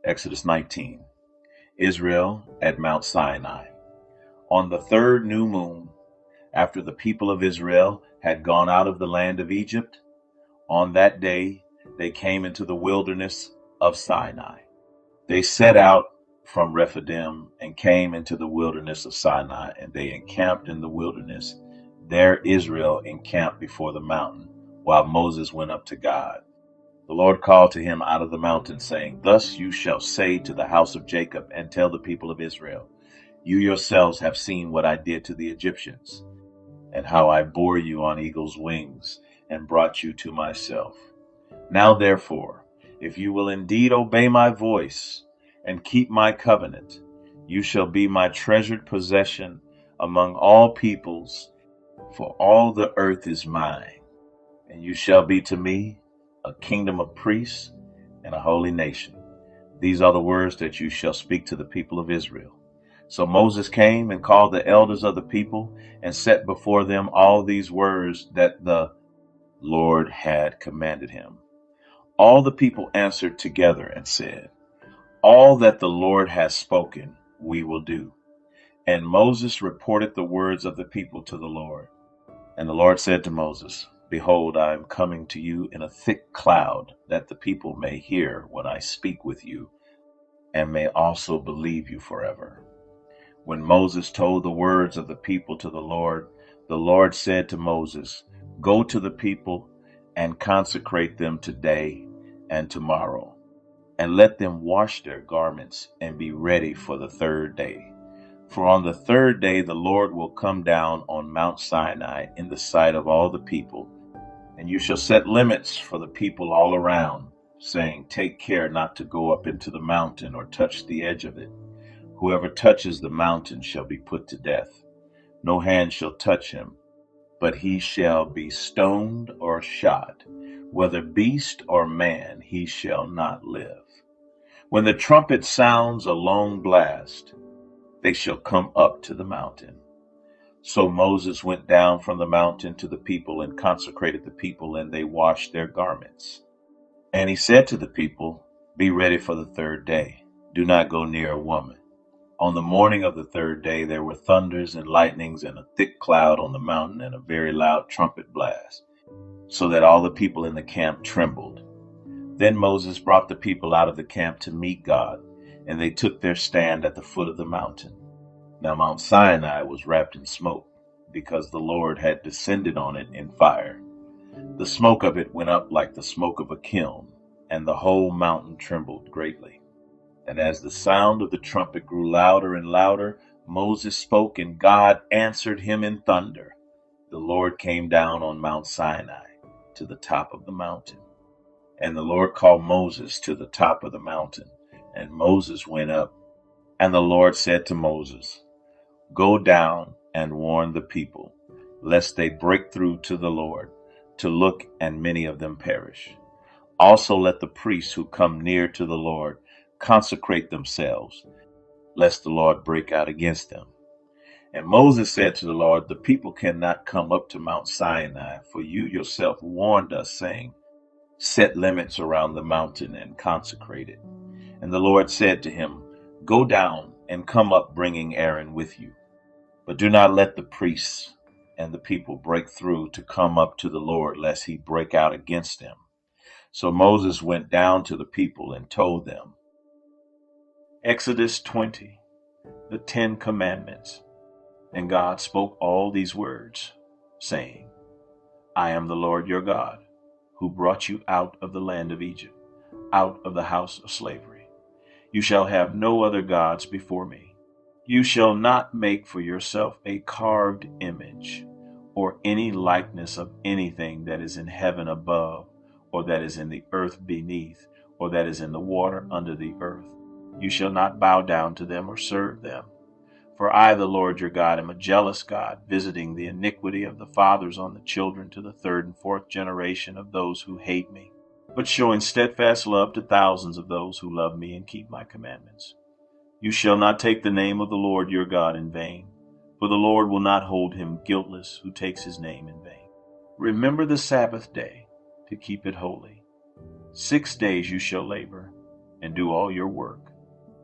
Exodus 19. Israel at Mount Sinai. On the third new moon, after the people of Israel had gone out of the land of Egypt, on that day they came into the wilderness of Sinai. They set out from Rephidim and came into the wilderness of Sinai, and they encamped in the wilderness. There Israel encamped before the mountain, while Moses went up to God. The Lord called to him out of the mountain, saying, Thus you shall say to the house of Jacob, and tell the people of Israel, You yourselves have seen what I did to the Egyptians, and how I bore you on eagle's wings, and brought you to myself. Now therefore, if you will indeed obey my voice, and keep my covenant, you shall be my treasured possession among all peoples, for all the earth is mine, and you shall be to me a kingdom of priests and a holy nation. These are the words that you shall speak to the people of Israel. So Moses came and called the elders of the people and set before them all these words that the Lord had commanded him. All the people answered together and said, All that the Lord has spoken, we will do. And Moses reported the words of the people to the Lord. And the Lord said to Moses, Behold, I am coming to you in a thick cloud, that the people may hear when I speak with you, and may also believe you forever. When Moses told the words of the people to the Lord said to Moses, Go to the people and consecrate them today and tomorrow, and let them wash their garments and be ready for the third day. For on the third day the Lord will come down on Mount Sinai in the sight of all the people, and you shall set limits for the people all around, saying, Take care not to go up into the mountain or touch the edge of it. Whoever touches the mountain shall be put to death. No hand shall touch him, but he shall be stoned or shot. Whether beast or man, he shall not live. When the trumpet sounds a long blast, they shall come up to the mountain. So Moses went down from the mountain to the people and consecrated the people, and they washed their garments. And he said to the people, Be ready for the third day. Do not go near a woman. On the morning of the third day there were thunders and lightnings and a thick cloud on the mountain and a very loud trumpet blast, so that all the people in the camp trembled. Then Moses brought the people out of the camp to meet God, and they took their stand at the foot of the mountain. Now Mount Sinai was wrapped in smoke, because the Lord had descended on it in fire. The smoke of it went up like the smoke of a kiln, and the whole mountain trembled greatly. And as the sound of the trumpet grew louder and louder, Moses spoke, and God answered him in thunder. The Lord came down on Mount Sinai to the top of the mountain. And the Lord called Moses to the top of the mountain, and Moses went up. And the Lord said to Moses, Go down and warn the people, lest they break through to the Lord, to look, and many of them perish. Also let the priests who come near to the Lord consecrate themselves, lest the Lord break out against them. And Moses said to the Lord, The people cannot come up to Mount Sinai, for you yourself warned us, saying, Set limits around the mountain and consecrate it. And the Lord said to him, Go down and come up, bringing Aaron with you. But do not let the priests and the people break through to come up to the Lord, lest he break out against them. So Moses went down to the people and told them. Exodus 20, the 10 Commandments. And God spoke all these words, saying, I am the Lord your God, who brought you out of the land of Egypt, out of the house of slavery. You shall have no other gods before me. You shall not make for yourself a carved image, or any likeness of anything that is in heaven above, or that is in the earth beneath, or that is in the water under the earth. You shall not bow down to them or serve them. For I, the Lord your God, am a jealous God, visiting the iniquity of the fathers on the children to the third and fourth generation of those who hate me, but showing steadfast love to thousands of those who love me and keep my commandments. You shall not take the name of the Lord your God in vain, for the Lord will not hold him guiltless who takes his name in vain. Remember the Sabbath day to keep it holy. 6 days you shall labor and do all your work.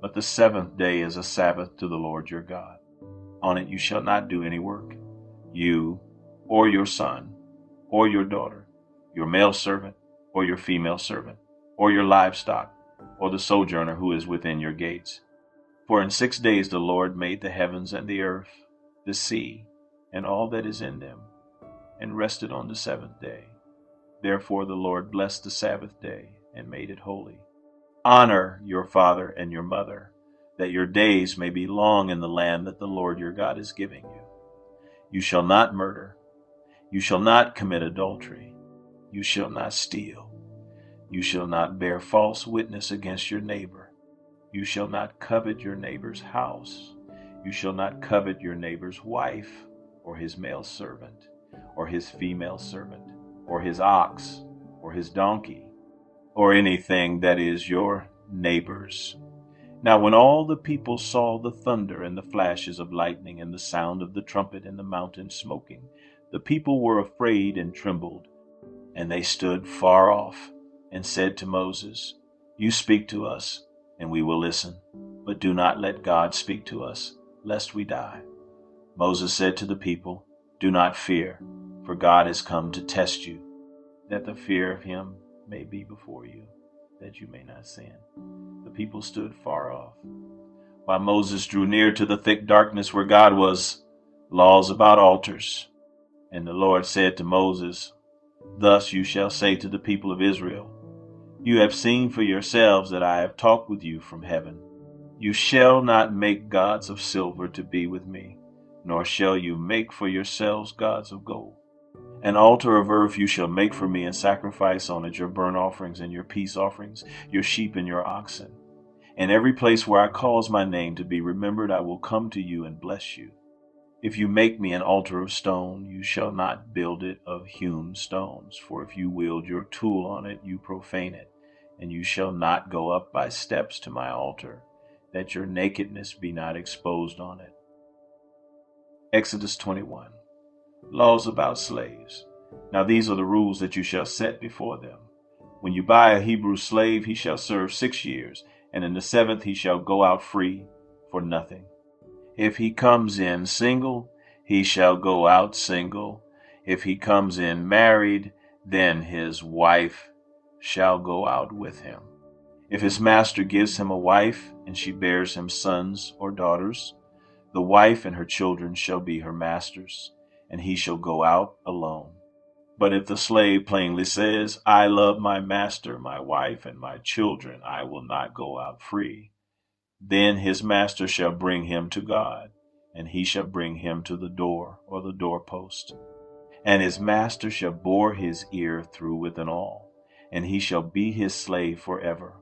But the seventh day is a Sabbath to the Lord your God. On it you shall not do any work, you or your son or your daughter, your male servant or your female servant, or your livestock, or the sojourner who is within your gates. For in 6 days the Lord made the heavens and the earth, the sea, and all that is in them, and rested on the seventh day. Therefore the Lord blessed the Sabbath day and made it holy. Honor your father and your mother, that your days may be long in the land that the Lord your God is giving you. You shall not murder. You shall not commit adultery. You shall not steal. You shall not bear false witness against your neighbor. You shall not covet your neighbor's house. You shall not covet your neighbor's wife, or his male servant, or his female servant, or his ox, or his donkey, or anything that is your neighbor's. Now when all the people saw the thunder and the flashes of lightning and the sound of the trumpet and the mountain smoking, the people were afraid and trembled, and they stood far off and said to Moses, You speak to us, and we will listen, but do not let God speak to us, lest we die. Moses said to the people, Do not fear, for God has come to test you, that the fear of him may be before you, that you may not sin. The people stood far off, while Moses drew near to the thick darkness where God was. Laws about altars. And the Lord said to Moses, Thus you shall say to the people of Israel, You have seen for yourselves that I have talked with you from heaven. You shall not make gods of silver to be with me, nor shall you make for yourselves gods of gold. An altar of earth you shall make for me and sacrifice on it your burnt offerings and your peace offerings, your sheep and your oxen. In every place where I cause my name to be remembered, I will come to you and bless you. If you make me an altar of stone, you shall not build it of hewn stones, for if you wield your tool on it, you profane it, and you shall not go up by steps to my altar, that your nakedness be not exposed on it. Exodus 21. Laws about slaves. Now these are the rules that you shall set before them. When you buy a Hebrew slave, he shall serve 6 years, and in the 7th he shall go out free for nothing. If he comes in single, he shall go out single. If he comes in married, then his wife shall go out with him. If his master gives him a wife, and she bears him sons or daughters, the wife and her children shall be her master's, and he shall go out alone. But if the slave plainly says, I love my master, my wife, and my children, I will not go out free, then his master shall bring him to God, and he shall bring him to the door or the doorpost. And his master shall bore his ear through with an awl, and he shall be his slave forever.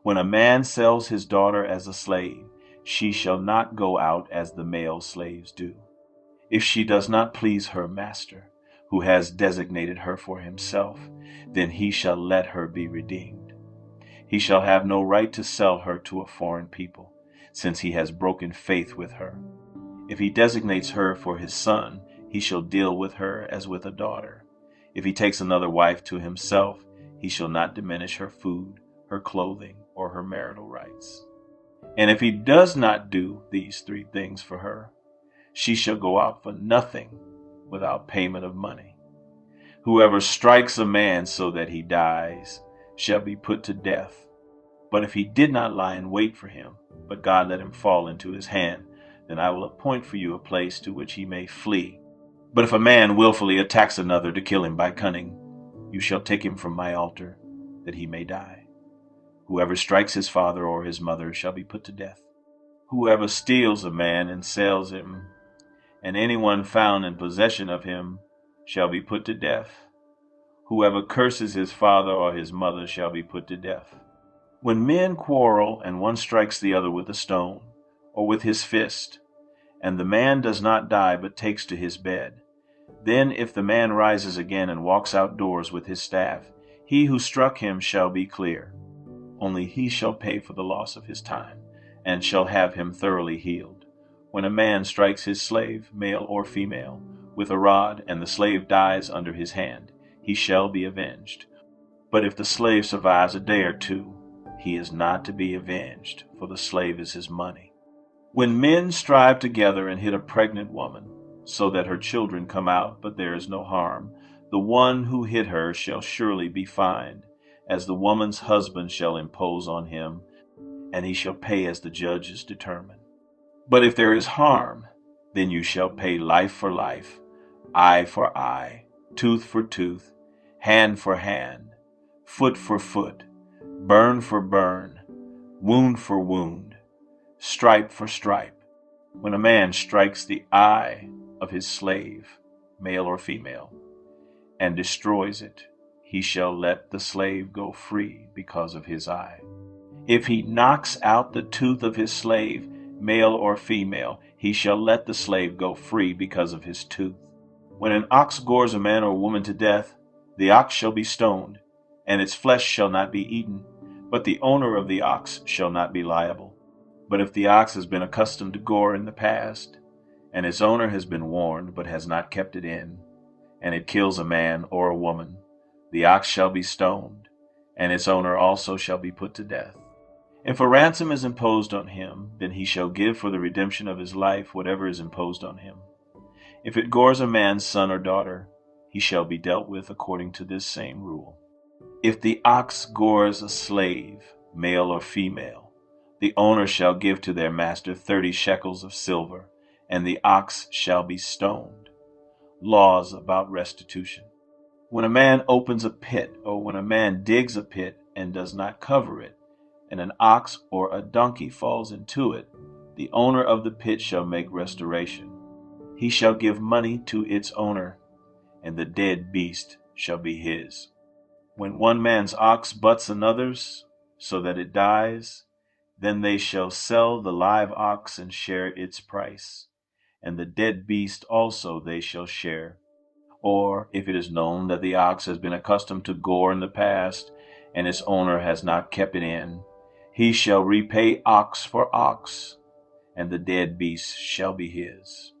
When a man sells his daughter as a slave, she shall not go out as the male slaves do. If she does not please her master, who has designated her for himself, then he shall let her be redeemed. He shall have no right to sell her to a foreign people, since he has broken faith with her. If he designates her for his son, he shall deal with her as with a daughter. If he takes another wife to himself, he shall not diminish her food, her clothing, or her marital rights. And if he does not do these 3 things for her, she shall go out for nothing without payment of money. Whoever strikes a man so that he dies shall be put to death. But if he did not lie in wait for him, but God let him fall into his hand, then I will appoint for you a place to which he may flee. But if a man willfully attacks another to kill him by cunning, you shall take him from my altar, that he may die. Whoever strikes his father or his mother shall be put to death. Whoever steals a man and sells him, and anyone found in possession of him shall be put to death. Whoever curses his father or his mother shall be put to death. When men quarrel and one strikes the other with a stone or with his fist, and the man does not die but takes to his bed, then if the man rises again and walks outdoors with his staff, he who struck him shall be clear. Only he shall pay for the loss of his time, and shall have him thoroughly healed. When a man strikes his slave, male or female, with a rod, and the slave dies under his hand, he shall be avenged. But if the slave survives a day or 2, he is not to be avenged, for the slave is his money. When men strive together and hit a pregnant woman, so that her children come out, but there is no harm, the one who hit her shall surely be fined, as the woman's husband shall impose on him, and he shall pay as the judges determine. But if there is harm, then you shall pay life for life, eye for eye, tooth for tooth, hand for hand, foot for foot, burn for burn, wound for wound, stripe for stripe. When a man strikes the eye of his slave, male or female, and destroys it, he shall let the slave go free because of his eye. If he knocks out the tooth of his slave, male or female, he shall let the slave go free because of his tooth. When an ox gores a man or a woman to death, the ox shall be stoned, and its flesh shall not be eaten, but the owner of the ox shall not be liable. But if the ox has been accustomed to gore in the past, and its owner has been warned but has not kept it in, and it kills a man or a woman, the ox shall be stoned, and its owner also shall be put to death. If a ransom is imposed on him, then he shall give for the redemption of his life whatever is imposed on him. If it gores a man's son or daughter, he shall be dealt with according to this same rule. If the ox gores a slave, male or female, the owner shall give to their master 30 shekels of silver, and the ox shall be stoned. Laws about restitution. When a man opens a pit, or when a man digs a pit and does not cover it, and an ox or a donkey falls into it, the owner of the pit shall make restoration. He shall give money to its owner, and the dead beast shall be his. When one man's ox butts another's, so that it dies, then they shall sell the live ox and share its price, and the dead beast also they shall share. Or if it is known that the ox has been accustomed to gore in the past, and its owner has not kept it in, he shall repay ox for ox, and the dead beast shall be his.